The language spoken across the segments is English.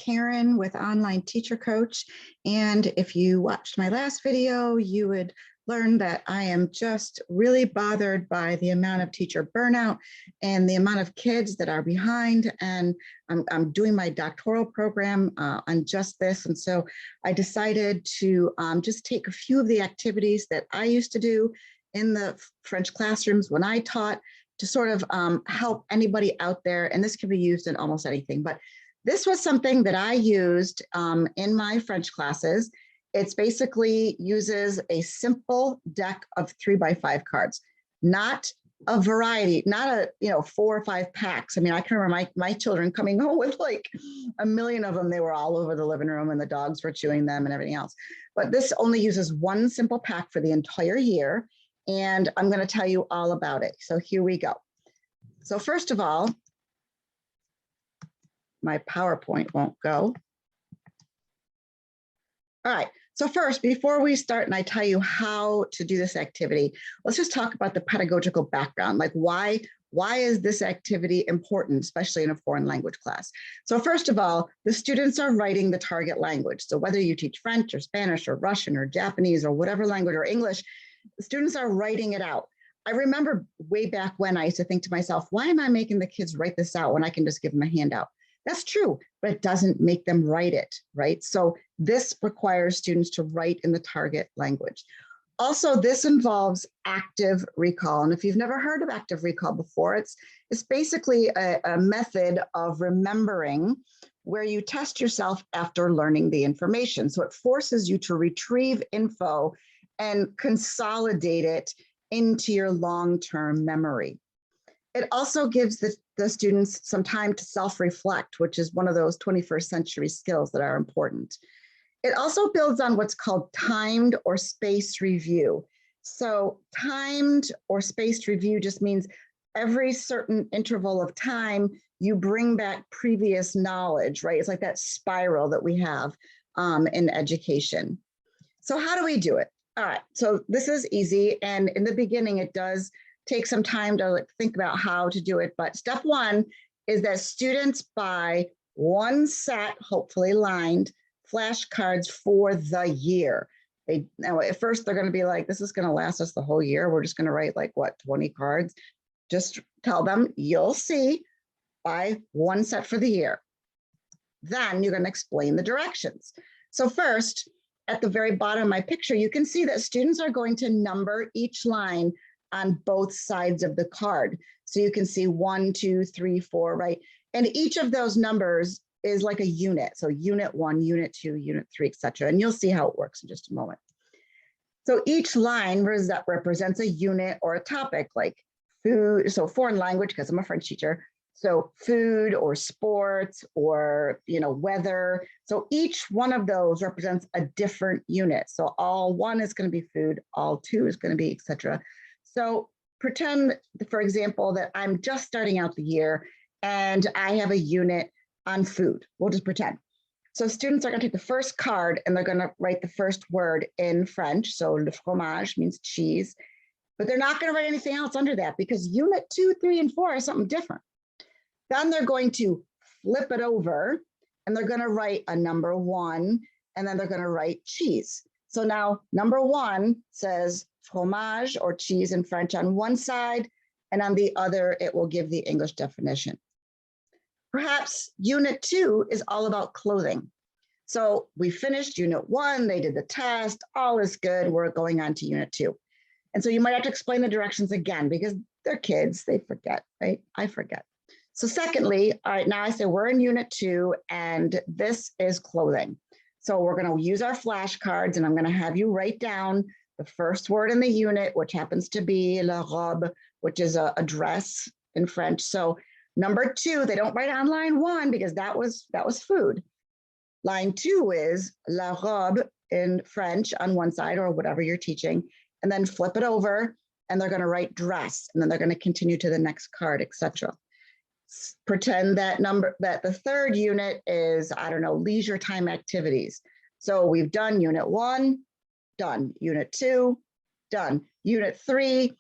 Karen with Online Teacher Coach. And if you watched my last video, you would learn that I am just really bothered by the amount of teacher burnout and the amount of kids that are behind. And I'm doing my doctoral program on just this. And so I decided to just take a few of the activities that I used to do in the French classrooms when I taught to sort of help anybody out there. And this can be used in almost anything, but this was something that I used in my French classes. It's basically uses a simple deck of 3x5 cards, not a variety, not a 4 or 5 packs. I mean, I can remember my children coming home with like a million of them. They were all over the living room and the dogs were chewing them and everything else. But this only uses one simple pack for the entire year. And I'm going to tell you all about it. So here we go. So first of all, my PowerPoint won't go. All right. So first, before we start and I tell you how to do this activity, let's just talk about the pedagogical background. Like why is this activity important, especially in a foreign language class? So first of all, the students are writing the target language. So whether you teach French or Spanish or Russian or Japanese or whatever language or English, the students are writing it out. I remember way back when I used to think to myself, why am I making the kids write this out when I can just give them a handout? That's true, but it doesn't make them write it, right? So this requires students to write in the target language. Also, this involves active recall. And if you've never heard of active recall before, it's basically a method of remembering where you test yourself after learning the information. So it forces you to retrieve info and consolidate it into your long-term memory. It also gives the students some time to self-reflect, which is one of those 21st century skills that are important. It also builds on what's called timed or spaced review. So timed or spaced review just means every certain interval of time, you bring back previous knowledge, right? It's like that spiral that we have in education. So how do we do it? All right, so this is easy. And in the beginning, it does take some time to think about how to do it. But step one is that students buy one set, hopefully lined, flashcards for the year. Now at first they're going to be like, this is going to last us the whole year. We're just going to write like what, 20 cards. Just tell them, you'll see, buy one set for the year. Then you're going to explain the directions. So first, at the very bottom of my picture, you can see that students are going to number each line on both sides of the card. So you can see 1, 2, 3, 4, right? And each of those numbers is like a unit. So unit 1, unit 2, unit 3, etc. And you'll see how it works in just a moment. So each line represents a unit or a topic, like food, so foreign language, because I'm a French teacher. So food or sports or weather. So each one of those represents a different unit. So all 1 is going to be food, all 2 is going to be, etc. So pretend, for example, that I'm just starting out the year and I have a unit on food. We'll just pretend. So students are going to take the first card and they're going to write the first word in French. So le fromage means cheese, but they're not going to write anything else under that because unit 2, 3, and 4 are something different. Then they're going to flip it over and they're going to write a number 1 and then they're going to write cheese. So now number 1 says fromage or cheese in French on one side, and on the other, it will give the English definition. Perhaps unit 2 is all about clothing. So we finished unit 1, they did the test, all is good, we're going on to unit 2. And so you might have to explain the directions again because they're kids, they forget, right? I forget. So secondly, all right, now I say we're in unit 2 and this is clothing. So we're going to use our flashcards and I'm going to have you write down the first word in the unit, which happens to be la robe, which is a dress in French. So number 2, they don't write on line 1 because that was food. Line 2 is la robe in French on one side or whatever you're teaching, and then flip it over and they're going to write dress and then they're going to continue to the next card, etc. Pretend that the third unit is, I don't know, leisure time activities. So we've done unit 1, done. Unit 2, done. Unit 3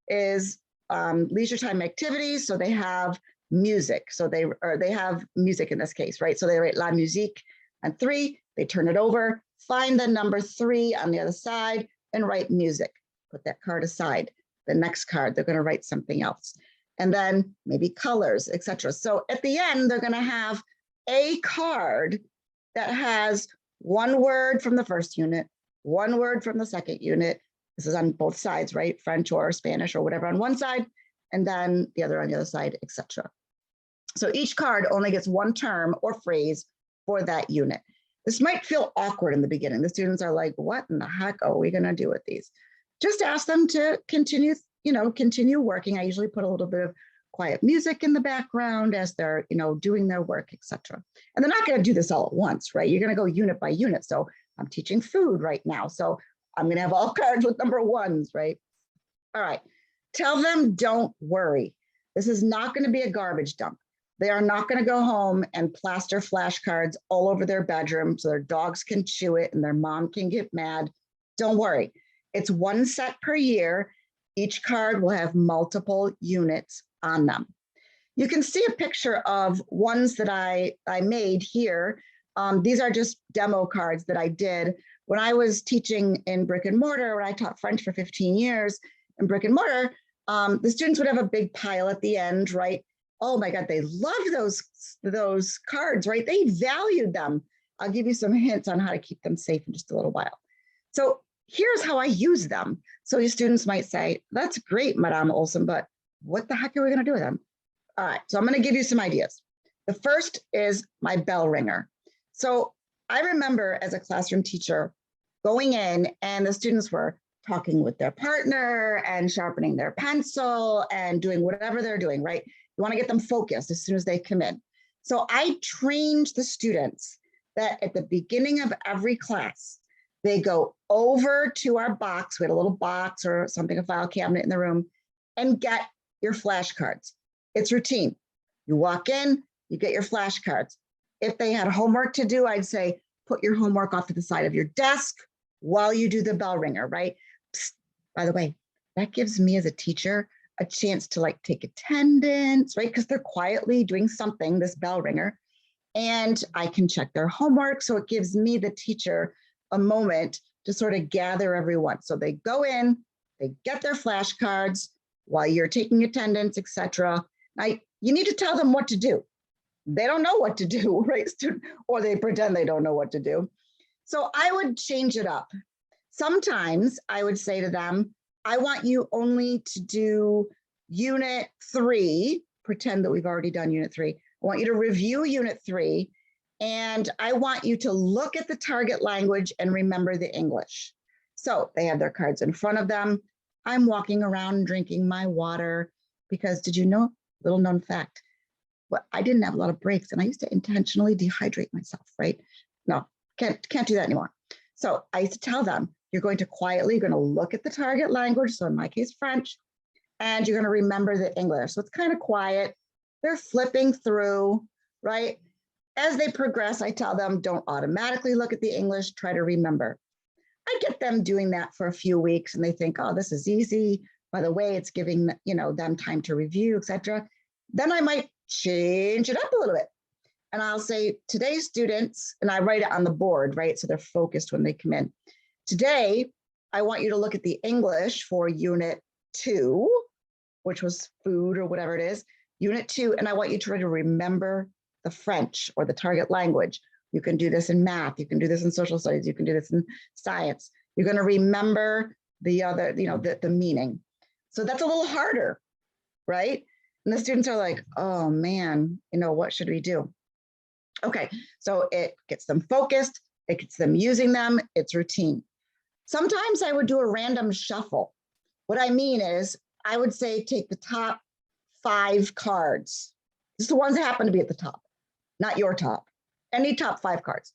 is leisure time activities. So they have music. So they have music in this case, right? So they write la musique and 3, they turn it over, find the number 3 on the other side and write music. Put that card aside. The next card, they're going to write something else. And then maybe colors, etc. So at the end, they're going to have a card that has one word from the first unit, one word from the second unit. This is on both sides, right? French or Spanish or whatever on one side, and then the other on the other side, etc. So each card only gets one term or phrase for that unit. This might feel awkward in the beginning. The students are like, what in the heck are we going to do with these? Just ask them to continue, continue working. I usually put a little bit of quiet music in the background as they're, doing their work, etc. And they're not going to do this all at once, right? You're going to go unit by unit. So I'm teaching food right now. So I'm going to have all cards with number 1s, right? All right. Tell them, don't worry. This is not going to be a garbage dump. They are not going to go home and plaster flashcards all over their bedroom so their dogs can chew it and their mom can get mad. Don't worry. It's 1 set per year. Each card will have multiple units on them. You can see a picture of ones that I made here. These are just demo cards that I did when I was teaching in brick and mortar, when I taught French for 15 years in brick and mortar. The students would have a big pile at the end, right? Oh my God, they loved those cards, right? They valued them. I'll give you some hints on how to keep them safe in just a little while. So here's how I use them. So your students might say, that's great, Madame Olson, but what the heck are we going to do with them? All right, so I'm going to give you some ideas. The first is my bell ringer. So I remember as a classroom teacher going in and the students were talking with their partner and sharpening their pencil and doing whatever they're doing, right? You want to get them focused as soon as they come in. So I trained the students that at the beginning of every class, they go over to our box. We had a little box or something, a file cabinet in the room, and get your flashcards. It's routine. You walk in, you get your flashcards. If they had homework to do, I'd say, put your homework off to the side of your desk while you do the bell ringer, right? Psst, by the way, that gives me as a teacher a chance to take attendance, right? Because they're quietly doing something, this bell ringer, and I can check their homework. So it gives me, the teacher, a moment to sort of gather everyone. So they go in, they get their flashcards while you're taking attendance, etc. You need to tell them what to do. They don't know what to do, right? Or they pretend they don't know what to do. So I would change it up. Sometimes I would say to them, I want you only to do unit 3, pretend that we've already done unit 3. I want you to review unit 3, and I want you to look at the target language and remember the English. So they have their cards in front of them. I'm walking around drinking my water because, did you know, little known fact, but I didn't have a lot of breaks and I used to intentionally dehydrate myself, right? No, can't do that anymore. So I used to tell them, you're going to look at the target language, so in my case, French, and you're going to remember the English. So it's kind of quiet. They're flipping through, right? As they progress, I tell them, don't automatically look at the English, try to remember. I get them doing that for a few weeks and they think, oh, this is easy. By the way, it's giving them time to review, etc. Then I might change it up a little bit. And I'll say, today's students, and I write it on the board, right? So they're focused when they come in. Today, I want you to look at the English for unit 2, which was food or whatever it is, unit 2, and I want you to try to remember the French or the target language. You can do this in math, you can do this in social studies, you can do this in science. You're going to remember the other, the meaning. So that's a little harder, right? And the students are like, oh man, what should we do? Okay, so it gets them focused, it gets them using them, it's routine. Sometimes I would do a random shuffle. What I mean is I would say, take the top 5 cards. Just the ones that happen to be at the top, not your top, any top 5 cards.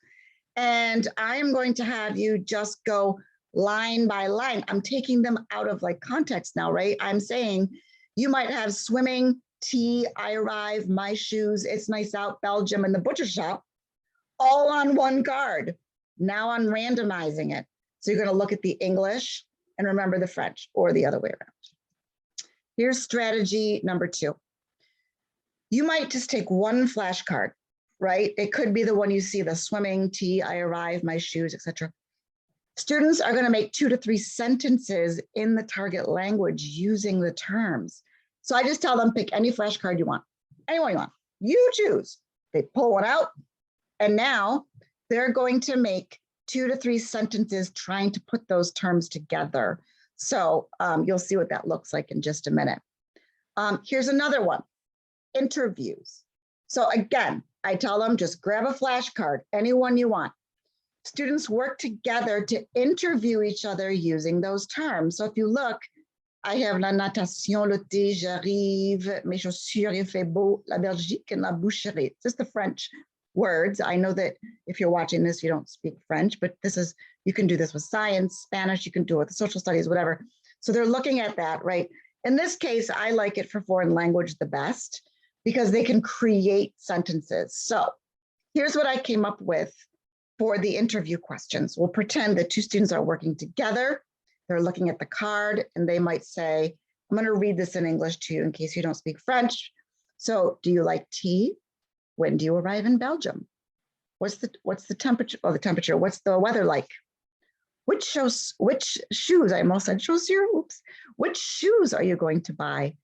And I'm going to have you just go line by line. I'm taking them out of context now, right? I'm saying you might have swimming, tea, I arrive, my shoes, it's nice out, Belgium, and the butcher shop, all on one card. Now I'm randomizing it. So you're going to look at the English and remember the French, or the other way around. Here's strategy number 2. You might just take one flashcard, right? It could be the one you see, the swimming, tea, I arrive, my shoes, etc. Students are going to make 2 to 3 sentences in the target language using the terms. So I just tell them, pick any flashcard you want, anyone you want, you choose. They pull one out, and now they're going to make 2 to 3 sentences trying to put those terms together. So you'll see what that looks like in just a minute. Here's another one, interviews. So again, I tell them just grab a flashcard, anyone you want. Students work together to interview each other using those terms. So if you look, I have la natation, le thé, j'arrive, mes chaussures, il fait beau, la Belgique, and la boucherie. It's just the French words. I know that if you're watching this, you don't speak French, but this is, you can do this with science, Spanish, you can do it with social studies, whatever. So they're looking at that, right? In this case, I like it for foreign language the best because they can create sentences. So here's what I came up with for the interview questions. We'll pretend that 2 students are working together. They're looking at the card and they might say, I'm going to read this in English to you in case you don't speak French. So do you like tea? When do you arrive in Belgium? What's the temperature? Oh, the temperature. What's the weather like? Which shoes? I almost said chaussure. Oops. Which shoes are you going to buy?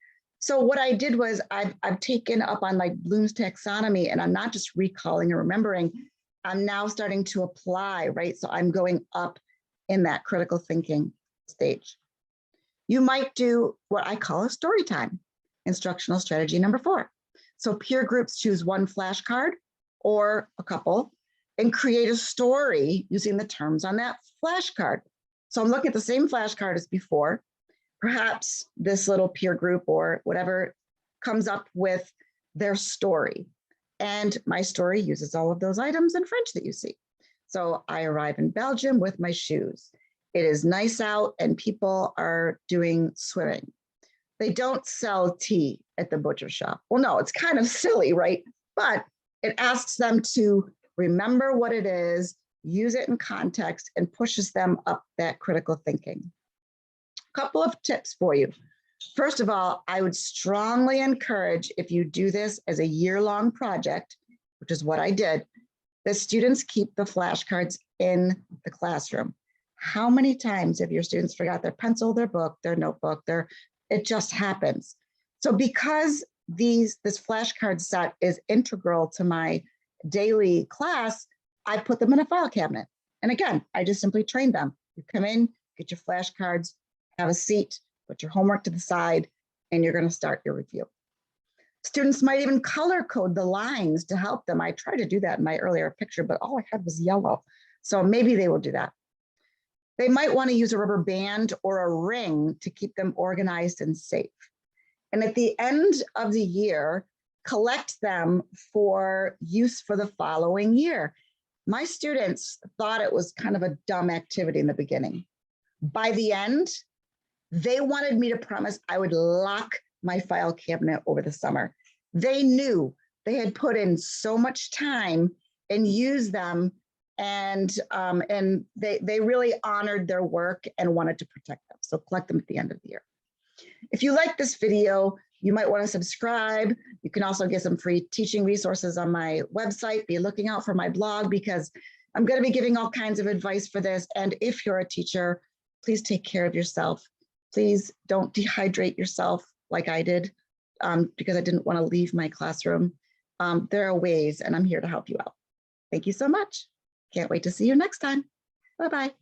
So what I did was I've taken up on like Bloom's taxonomy, and I'm not just recalling or remembering. I'm now starting to apply, right? So I'm going up in that critical thinking stage. You might do what I call a story time, instructional strategy number 4. So peer groups choose one flashcard or a couple and create a story using the terms on that flashcard. So I'm looking at the same flashcard as before. Perhaps this little peer group or whatever comes up with their story. And my story uses all of those items in French that you see. So I arrive in Belgium with my shoes. It is nice out and people are doing swimming. They don't sell tea at the butcher shop. Well, no, it's kind of silly, right? But it asks them to remember what it is, use it in context, and pushes them up that critical thinking. A couple of tips for you. First of all, I would strongly encourage, if you do this as a year-long project, which is what I did, that students keep the flashcards in the classroom. How many times have your students forgot their pencil, their book, their notebook, it just happens. So because this flashcard set is integral to my daily class, I put them in a file cabinet. And again, I just simply train them. You come in, get your flashcards, have a seat, put your homework to the side, and you're going to start your review. Students might even color code the lines to help them. I tried to do that in my earlier picture, but all I had was yellow. So maybe they will do that. They might want to use a rubber band or a ring to keep them organized and safe. And at the end of the year, collect them for use for the following year. My students thought it was kind of a dumb activity in the beginning. By the end, they wanted me to promise I would lock my file cabinet over the summer. They knew they had put in so much time and used them, and they really honored their work and wanted to protect them. So collect them at the end of the year. If you like this video, you might want to subscribe. You can also get some free teaching resources on my website. Be looking out for my blog because I'm going to be giving all kinds of advice for this. And if you're a teacher, please take care of yourself. Please don't dehydrate yourself like I did because I didn't want to leave my classroom. There are ways, and I'm here to help you out. Thank you so much. Can't wait to see you next time. Bye-bye.